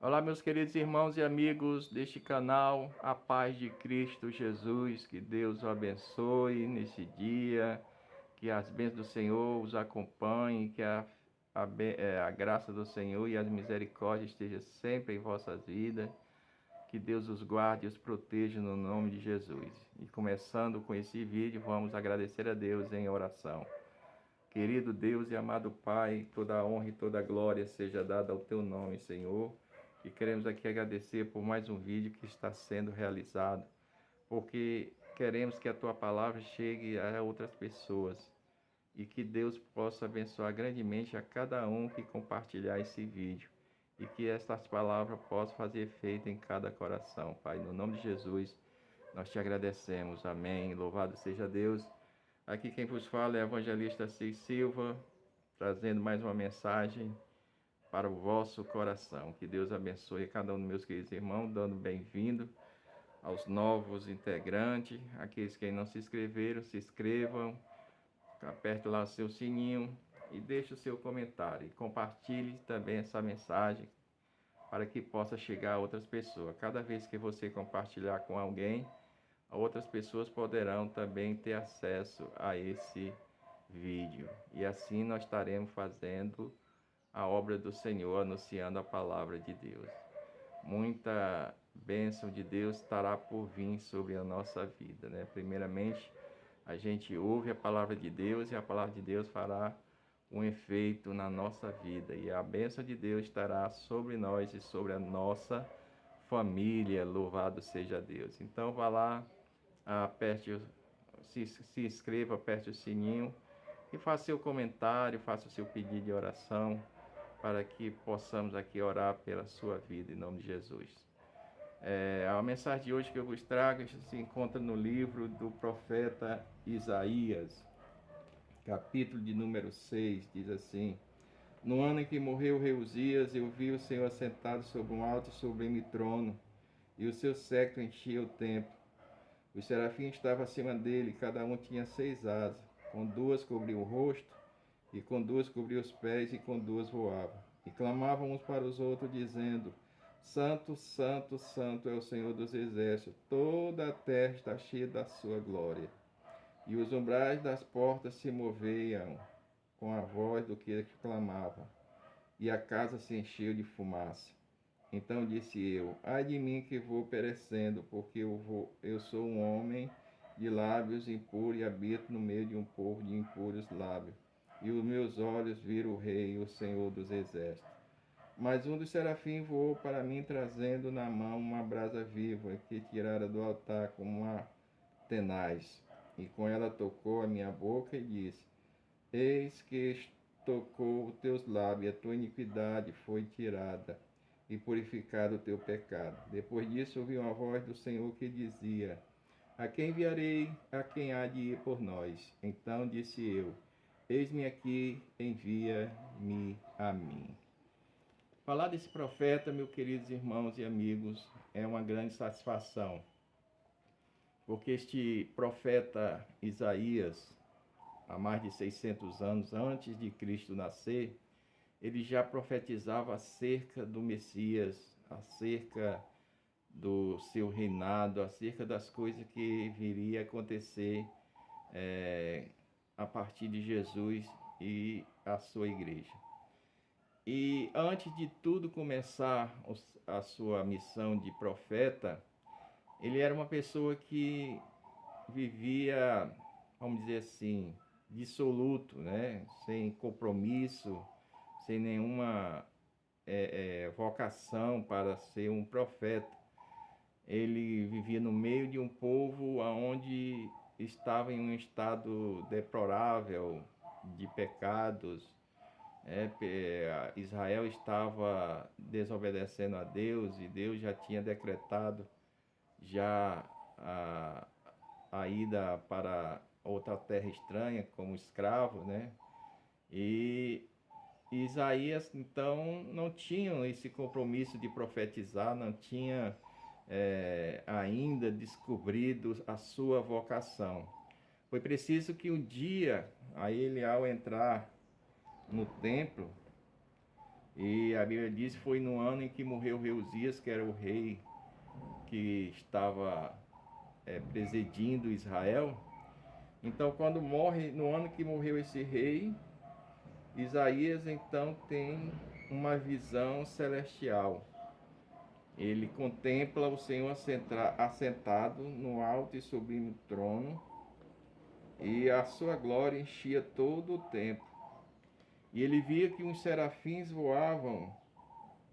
Olá, meus queridos irmãos e amigos deste canal, a paz de Cristo Jesus, que Deus o abençoe nesse dia, que as bênçãos do Senhor os acompanhem, que a graça do Senhor e as misericórdias estejam sempre em vossas vidas, que Deus os guarde e os proteja no nome de Jesus. E começando com esse vídeo, vamos agradecer a Deus em oração. Querido Deus e amado Pai, toda a honra e toda a glória seja dada ao Teu nome, Senhor. E queremos aqui agradecer por mais um vídeo que está sendo realizado, porque queremos que a Tua palavra chegue a outras pessoas e que Deus possa abençoar grandemente a cada um que compartilhar esse vídeo e que estas palavras possam fazer efeito em cada coração, Pai. No nome de Jesus, nós te agradecemos. Amém. Louvado seja Deus. Aqui quem vos fala é o evangelista Cis Silva, trazendo mais uma mensagem para o vosso coração. Que Deus abençoe cada um dos meus queridos irmãos, dando bem-vindo aos novos integrantes, aqueles que não se inscreveram, se inscrevam, aperte lá o seu sininho e deixe o seu comentário. E compartilhe também essa mensagem para que possa chegar a outras pessoas. Cada vez que você compartilhar com alguém, outras pessoas poderão também ter acesso a esse vídeo. E assim nós estaremos fazendo a obra do Senhor, anunciando a palavra de Deus. Muita bênção de Deus estará por vir sobre a nossa vida, né? Primeiramente, a gente ouve a palavra de Deus e a palavra de Deus fará um efeito na nossa vida. E a bênção de Deus estará sobre nós e sobre a nossa família. Louvado seja Deus. Então, vá lá, aperte, se inscreva, aperte o sininho e faça seu comentário, faça o seu pedido de oração para que possamos aqui orar pela sua vida, em nome de Jesus. A mensagem de hoje que eu vos trago se encontra no livro do profeta Isaías, capítulo de número 6, diz assim: No ano em que morreu o rei Uzias, eu vi o Senhor assentado sobre um alto e sublime trono, e o seu séquito enchia o templo. Os serafins estavam acima dele, cada um tinha 6 asas. Com 2 cobriu o rosto, e com 2 cobriu os pés, e com 2 voavam. E clamavam uns para os outros, dizendo: Santo, Santo, Santo é o Senhor dos Exércitos, toda a terra está cheia da sua glória. E os umbrais das portas se moviam com a voz do que clamavam, e a casa se encheu de fumaça. Então disse eu: Ai de mim que vou perecendo, porque eu sou um homem de lábios impuros e habito no meio de um povo de impuros lábios. E os meus olhos viram o Rei, o Senhor dos Exércitos. Mas um dos serafins voou para mim, trazendo na mão uma brasa viva, que tirara do altar com uma tenaz. E com ela tocou a minha boca e disse: Eis que tocou os teus lábios, e a tua iniquidade foi tirada, e purificado o teu pecado. Depois disso ouvi uma voz do Senhor que dizia: A quem enviarei? A quem há de ir por nós? Então disse eu: Eis-me aqui, envia-me a mim. Falar desse profeta, meus queridos irmãos e amigos, é uma grande satisfação, porque este profeta Isaías, há mais de 600 anos antes de Cristo nascer, ele já profetizava acerca do Messias, acerca do seu reinado, acerca das coisas que viria a acontecer a partir de Jesus e a sua igreja. E antes de tudo começar a sua missão de profeta, ele era uma pessoa que vivia, vamos dizer assim, dissoluto, né? Sem compromisso, sem nenhuma vocação para ser um profeta. Ele vivia no meio de um povo onde estava em um estado deplorável de pecados. Israel estava desobedecendo a Deus e Deus já tinha decretado já a ida para outra terra estranha como escravo, né? E Isaías, então, não tinha esse compromisso de profetizar, não tinha ainda descobrido a sua vocação. Foi preciso que um dia, a ele, ao entrar no templo, E a Bíblia diz que foi no ano em que morreu o rei Uzias, que era o rei que estava presidindo Israel. Então, quando morre, no ano que morreu esse rei, Isaías então tem uma visão celestial. Ele contempla o Senhor assentado no alto e sublime trono, e a sua glória enchia todo o templo. E ele via que uns serafins voavam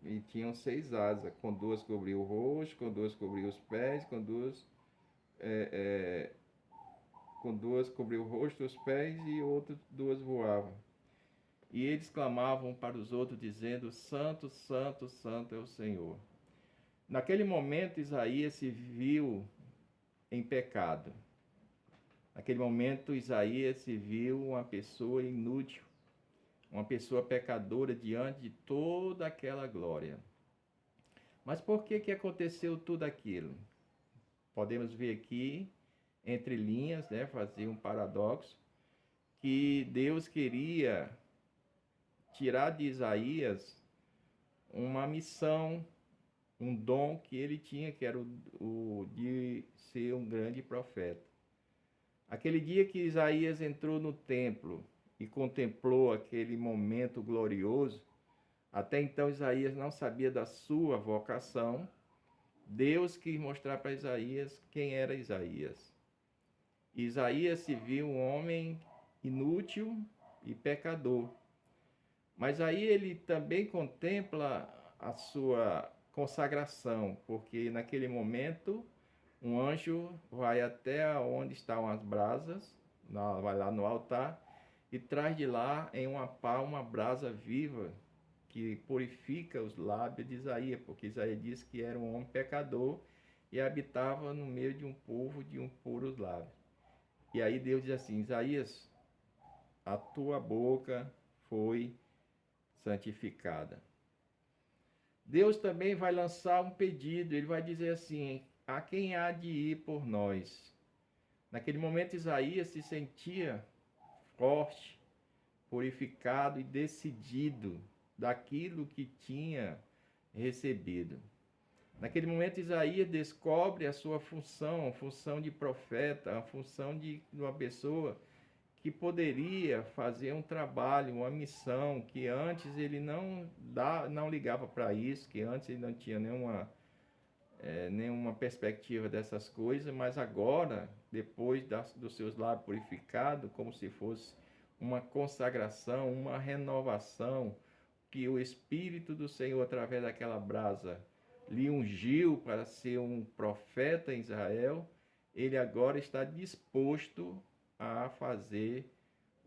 e tinham 6 asas, com 2 cobriam o rosto, com 2 cobriam os pés, com duas cobriu o rosto, os pés, e outras 2 voavam. E eles clamavam para os outros, dizendo: Santo, Santo, Santo é o Senhor. Naquele momento, Isaías se viu em pecado. Naquele momento, Isaías se viu uma pessoa inútil, uma pessoa pecadora diante de toda aquela glória. Mas por que aconteceu tudo aquilo? Podemos ver aqui, entre linhas, fazer um paradoxo, que Deus queria tirar de Isaías uma missão, um dom que ele tinha, que era o de ser um grande profeta. Aquele dia que Isaías entrou no templo e contemplou aquele momento glorioso, até então Isaías não sabia da sua vocação. Deus quis mostrar para Isaías quem era Isaías. Isaías se viu um homem inútil e pecador. Mas aí ele também contempla a sua consagração, porque naquele momento um anjo vai até onde estão as brasas, vai lá no altar e traz de lá em uma pá uma brasa viva que purifica os lábios de Isaías, porque Isaías diz que era um homem pecador e habitava no meio de um povo de puros lábios. E aí Deus diz assim: Isaías, a tua boca foi santificada. Deus também vai lançar um pedido, ele vai dizer assim: a quem há de ir por nós? Naquele momento Isaías se sentia forte, purificado e decidido daquilo que tinha recebido. Naquele momento Isaías descobre a sua função, a função de profeta, a função de uma pessoa que poderia fazer um trabalho, uma missão, que antes ele não ligava para isso, que antes ele não tinha nenhuma perspectiva dessas coisas, mas agora, depois dos seus lábios purificados, como se fosse uma consagração, uma renovação, que o Espírito do Senhor, através daquela brasa, lhe ungiu para ser um profeta em Israel, ele agora está disposto a fazer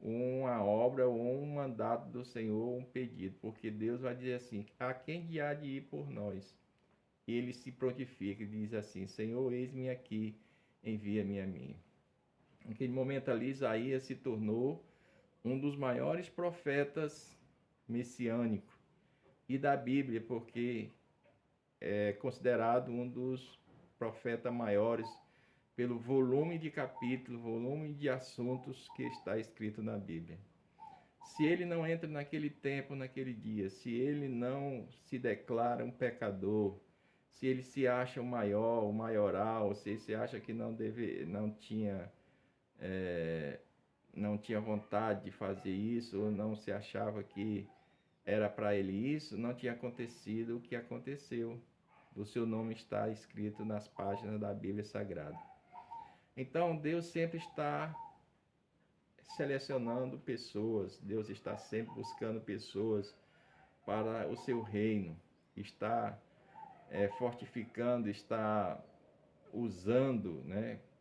uma obra ou um mandato do Senhor, um pedido, porque Deus vai dizer assim: a quem há de ir por nós? Ele se prontifica e diz assim: Senhor, eis-me aqui, envia-me a mim. Naquele momento ali, Isaías se tornou um dos maiores profetas messiânicos e da Bíblia, porque é considerado um dos profetas maiores pelo volume de capítulos, volume de assuntos que está escrito na Bíblia. Se ele não entra naquele tempo, naquele dia, se ele não se declara um pecador, se ele se acha o maior, o maioral, se ele se acha que não tinha vontade de fazer isso, ou não se achava que era para ele isso, não tinha acontecido o que aconteceu. O seu nome está escrito nas páginas da Bíblia Sagrada. Então, Deus sempre está selecionando pessoas, Deus está sempre buscando pessoas para o seu reino, está fortificando, está usando,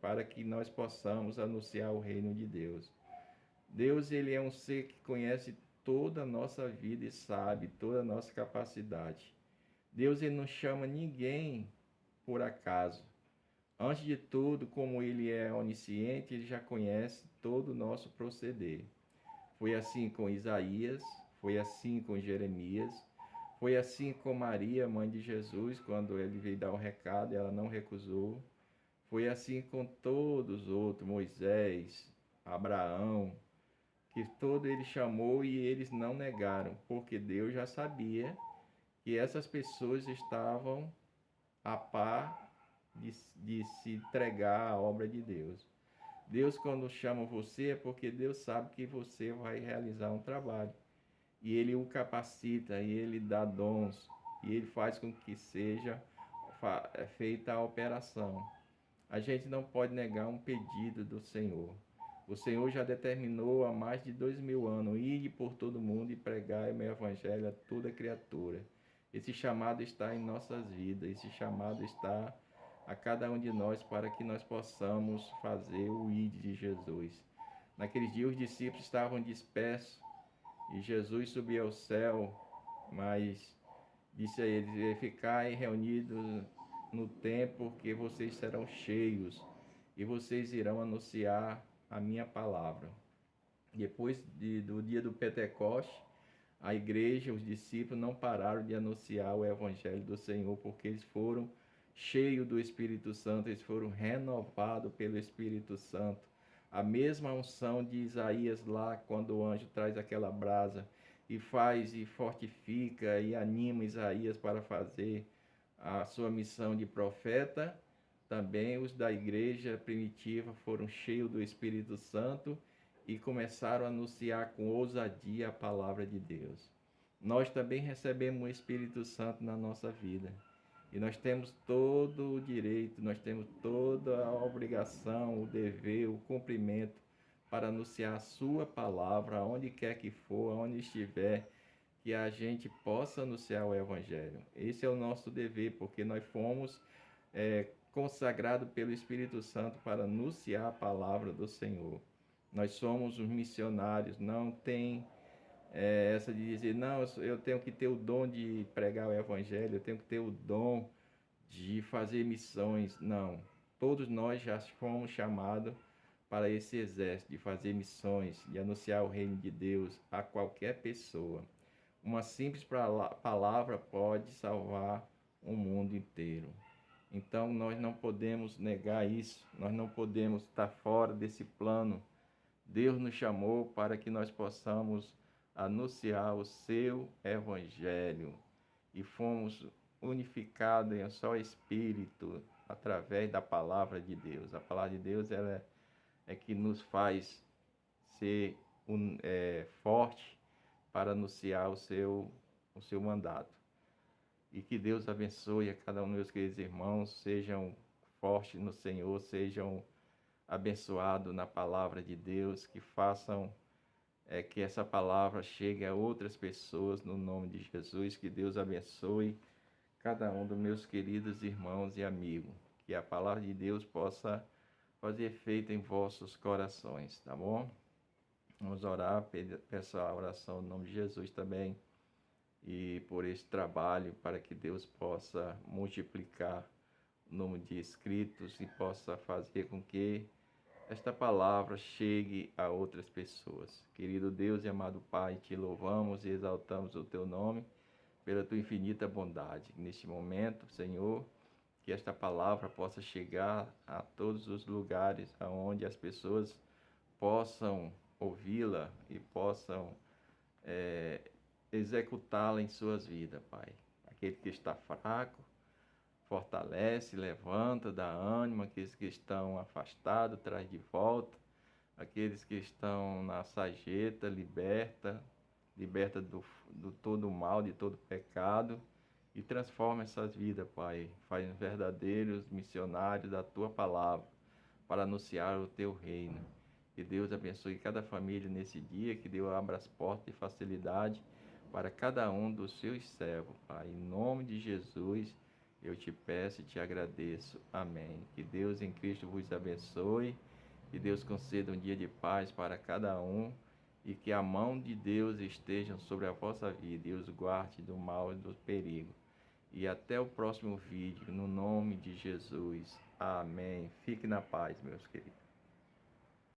para que nós possamos anunciar o reino de Deus. Deus, ele é um ser que conhece toda a nossa vida e sabe toda a nossa capacidade. Deus, ele não chama ninguém por acaso. Antes de tudo, como ele é onisciente, ele já conhece todo o nosso proceder. Foi assim com Isaías, foi assim com Jeremias, foi assim com Maria, mãe de Jesus, quando ele veio dar o recado, ela não recusou. Foi assim com todos os outros, Moisés, Abraão, que todo ele chamou e eles não negaram, porque Deus já sabia que essas pessoas estavam a par de se entregar à obra de Deus. Deus, quando chama você, é porque Deus sabe que você vai realizar um trabalho. E Ele o capacita, e Ele dá dons, e Ele faz com que seja feita a operação. A gente não pode negar um pedido do Senhor. O Senhor já determinou há mais de 2000 anos, ide por todo mundo e pregai o meu evangelho a toda criatura. Esse chamado está em nossas vidas, esse chamado está a cada um de nós para que nós possamos fazer o ide de Jesus. Naqueles dias os discípulos estavam dispersos e Jesus subiu ao céu, mas disse a eles: ficai reunidos no templo, que vocês serão cheios e vocês irão anunciar a minha palavra. Depois do dia do Pentecoste, a igreja, os discípulos não pararam de anunciar o evangelho do Senhor, porque eles foram cheios do Espírito Santo, eles foram renovados pelo Espírito Santo. A mesma unção de Isaías lá, quando o anjo traz aquela brasa e faz e fortifica e anima Isaías para fazer a sua missão de profeta, também os da igreja primitiva foram cheios do Espírito Santo e começaram a anunciar com ousadia a palavra de Deus. Nós também recebemos o Espírito Santo na nossa vida. E nós temos todo o direito, nós temos toda a obrigação, o dever, o cumprimento para anunciar a sua palavra, aonde quer que for, aonde estiver, que a gente possa anunciar o Evangelho. Esse é o nosso dever, porque nós fomos consagrados pelo Espírito Santo para anunciar a palavra do Senhor. Nós somos os missionários, não tem essa de dizer, não, eu tenho que ter o dom de pregar o Evangelho, eu tenho que ter o dom de fazer missões. Não, todos nós já fomos chamados para esse exército, de fazer missões, de anunciar o reino de Deus a qualquer pessoa. Uma simples palavra pode salvar o mundo inteiro. Então nós não podemos negar isso, nós não podemos estar fora desse plano. Deus nos chamou para que nós possamos anunciar o seu evangelho e fomos unificados em um só espírito através da palavra de Deus. A palavra de Deus ela é que nos faz ser forte para anunciar o seu mandato. E que Deus abençoe a cada um dos meus queridos irmãos, sejam fortes no Senhor, sejam abençoados na palavra de Deus, que façam que essa palavra chegue a outras pessoas no nome de Jesus. Que Deus abençoe cada um dos meus queridos irmãos e amigos. Que a palavra de Deus possa fazer efeito em vossos corações, tá bom? Vamos orar, peço a oração no nome de Jesus também. E por esse trabalho, para que Deus possa multiplicar o número de inscritos e possa fazer com que esta palavra chegue a outras pessoas. Querido Deus e amado Pai, te louvamos e exaltamos o teu nome pela tua infinita bondade. Neste momento, Senhor, que esta palavra possa chegar a todos os lugares onde as pessoas possam ouvi-la e possam executá-la em suas vidas, Pai. Aquele que está fraco, fortalece, levanta, dá ânimo. Aqueles que estão afastados, traz de volta. Aqueles que estão na sarjeta, liberta do todo mal, de todo pecado e transforma essas vidas, Pai. Faz verdadeiros missionários da Tua palavra para anunciar o Teu reino. Que Deus abençoe cada família nesse dia, que Deus abra as portas de facilidade para cada um dos seus servos, Pai. Em nome de Jesus, eu te peço e te agradeço. Amém. Que Deus em Cristo vos abençoe. Que Deus conceda um dia de paz para cada um. E que a mão de Deus esteja sobre a vossa vida. E os guarde do mal e do perigo. E até o próximo vídeo. No nome de Jesus. Amém. Fique na paz, meus queridos.